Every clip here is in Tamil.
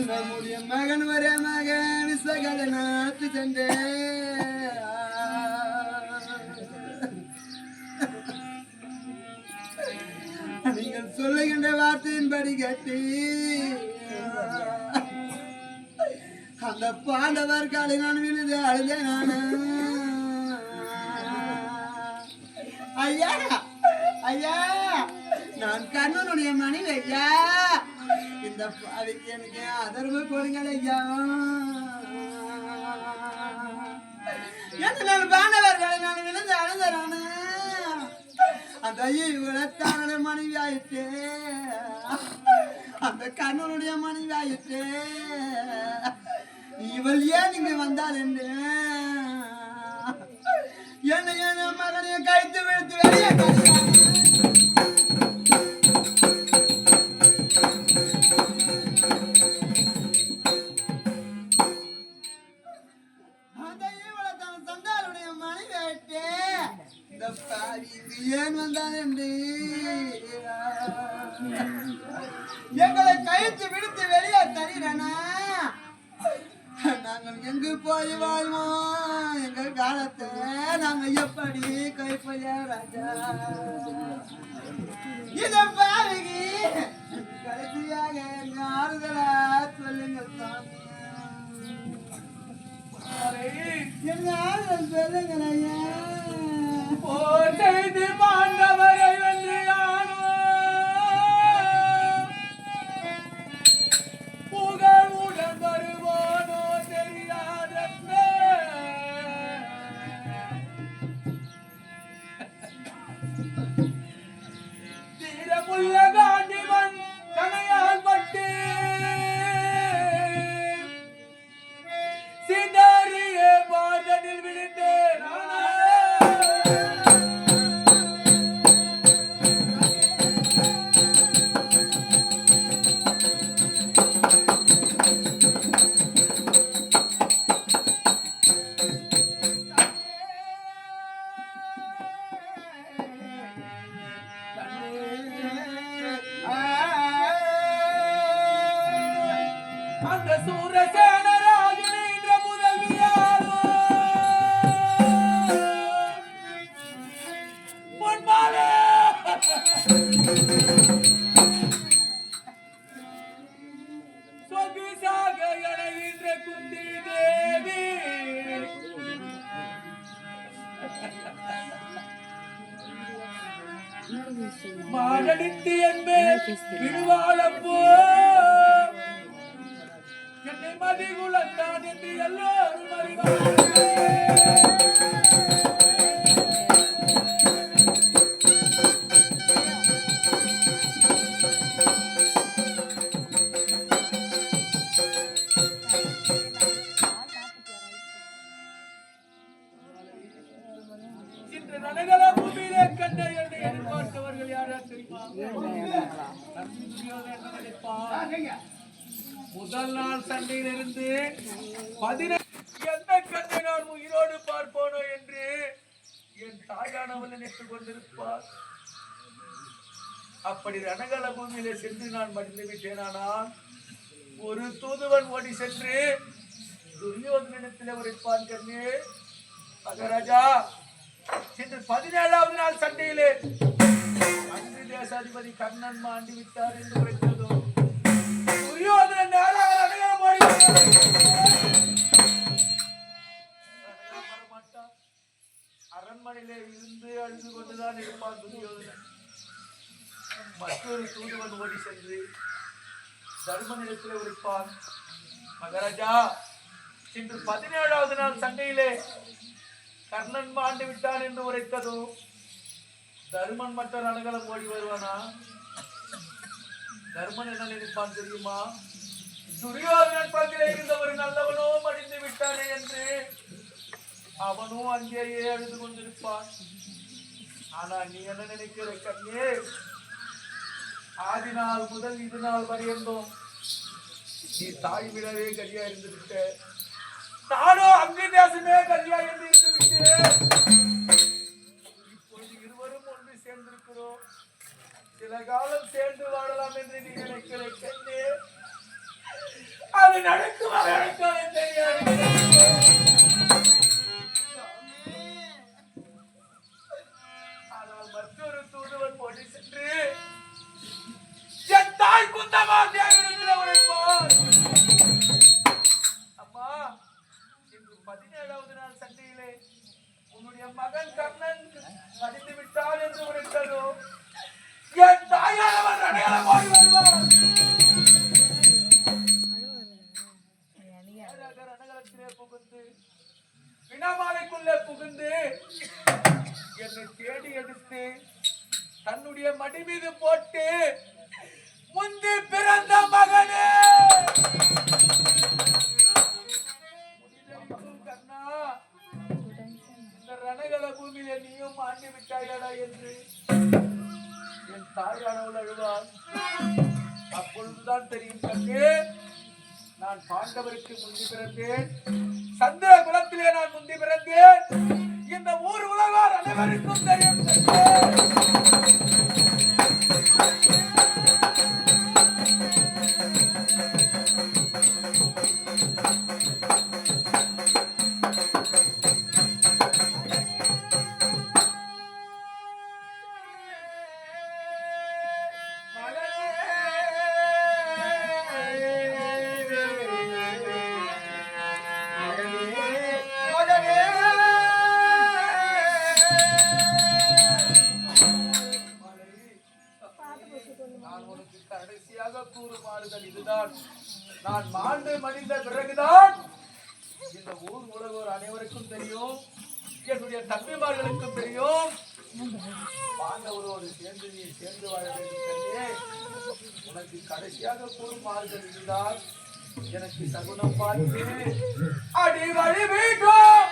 நம்முடைய மகன் வர மகன் சகல நாத்து சென்றே நீங்கள் சொல்லுகின்ற வார்த்தையின்படி கட்டி அந்த பாண்டவர் காலை நான் விழுந்து அழுதேன் நானு. ஐயா ஐயா, நான் கண்ணனுடைய மனைவி ஐயா. இந்த பாவிக்கு எனக்கு ஆதரவு கொடுங்கள் ஐயா. நான் பாண்டவர்களை நான் விழுந்து அழுதறான அந்த இவளத்தான மனைவி ஆயிட்டு, அந்த கண்ணனுடைய மனைவி ஆயிட்டு. இவள் ஏன் இங்க வந்தாள் என்று என்ன மகனைய கைத்து விழுத்து வெளியே ஏன் வந்தான் என்று எங்களை கழித்து விடுத்து வெளியே தரீரனா? நாங்கள் எங்கு போய் வாழ்வோம்? எங்கள் காலத்தை நாங்கள் எப்படி கைப்பையா ராஜா? இதை பாருகி கடைசியாக எங்க ஆறுதலா சொல்லுங்கள் சாமி. எங்க ஆறுதல் சொல்லுங்கள் ஐயா. போட்டது பாண்டவரை வென்று யானோ புகழுடன் வருவானோ தெரியாதென்ன தீரமுள்ள காண்டிவன் கனையால் பட்டு சிதறிய பாதனில் விழுந்தேன். அந்த சூரசேன ராஜனை என்ற முதல்வியாரோ பொன்மாலே சொகுசாக என்ற குந்தி தேவி மாடடித்து என்பே விடுவாளப்போ என்னை மதிகுலத்தான் என்று எல்லோரும் அறிவார்கள். இன்று நனகல பூமியிலே கண்ட என்னை எதிர்பார்த்தவர்கள் யாரா தெரியுமா? முதல் நாள் சண்டையிலிருந்து 15 எந்த கண்ணை நான் உயிரோடு பார்ப்போனோ என்று என் தாயானவள் நினைத்துக் கொண்டிருப்பார். அப்படி ரணகல பூமியிலே சென்று நான் மடிந்து விட்டேனானால் ஒரு தூதுவன் ஓடி சென்று துரியோதனிடத்தில் உரைப்பான். கண்ணே மகாராஜா, இன்று 17வது நாள் சண்டையிலே அன்று தேசாதிபதி கர்ணன் மாண்டி விட்டார் என்று உரைத்ததோ துரியோதனன் அரண்மனையிலே இருந்து அழுது கொண்டுதான் இருப்பான் துரியோதனன். மற்றொரு தூதுவன் ஓடி சென்று தர்மனிடத்தில் உரைப்பான். மகாராஜா, இன்று 17வது நாள் சண்டையிலே கர்ணன் மாண்டு விட்டான் என்று உரைத்ததோ தர்மன் மற்ற ரணகலம் ஓடி வருவானா? தர்மன் என்ன நினைப்பான் தெரியுமா? துரியோதனன் பங்கிலே இருந்த ஒரு நல்லவனோ மடிந்து விட்டானே என்று அவனும் அங்கேயே அழுது கொண்டிருப்பான். ஆனா நீ என்ன நினைக்கிற கண்ணே? ஆதி நாள் முதல் இது நாள் வரையந்தோம் நீ தாய் விழவே கரியா இருந்துவிட்ட. நானும் அங்கே தேசமே கல்யா என்று இருந்துவிட்டு இப்பொழுது இருவரும் ஒன்று சேர்ந்திருக்கிறோம். சில காலம் சேர்ந்து வாழலாம் என்று நீ நினைக்கிறேன். அது நடக்குமா நடக்காது தெரியாது. ஆனால் மற்றொரு தூதுவன் ஓடி சென்று என் தாய் குந்தமாத்தியாக உரைப்பார். அம்மா, இன்று 17வது நாள் சண்டையிலே உன்னுடைய மகன் கர்ணன் மடிந்து விட்டான் என்று உரைத்ததோ என் தாயானவர் அடையாளம் ஓடி வருவார். ரணகலத்திலே புகுந்து வினாமாலைக்குள்ளே புகுந்து என்னை தேடி எடுத்து தன்னுடைய மடி மீது போட்டு முந்தி பிறந்த மகனே கண்ணா, இந்த ரணகல பூமியில நீயும் ஆண்டு விட்டாயடா என்று என் தாயானவள் அழுவாள். அப்பொழுதுதான் தெரியும் கண்ணே, நான் பாண்டவருக்கு முந்தி பிறந்தேன். சந்திர குலத்திலே நான் முந்தி பிறந்தேன். இந்த ஊர் உலகார் அனைவருக்கும் தெரியும் கண்ணே. நான் உனக்கு கடைசியாக கூறுமாறுதல் இதுதான். நான் மாண்டு மடிந்த பிறகுதான் இந்த ஊர் உலகோர் அனைவருக்கும் தெரியும், என்னுடைய தம்பிமார்களுக்கும் தெரியும், பாண்டவரோடு சேர்ந்து நீ சேர்ந்து வாழ வேண்டும். உனக்கு கடைசியாக கூறுமாறுதல் இதுதான். எனக்கு சகுனம் பார்த்து அடி வழி வீட்டும்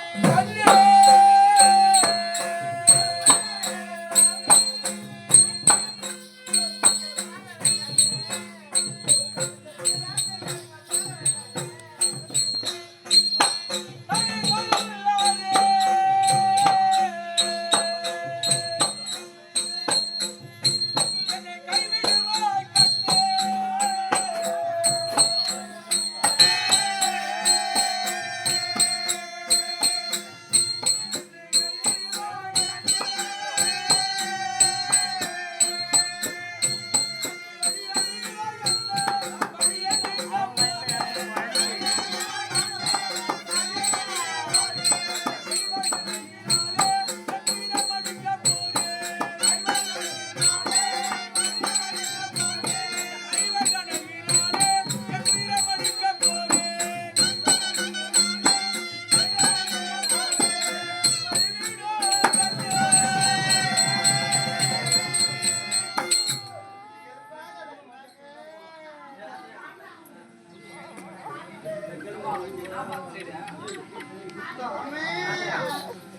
சாமி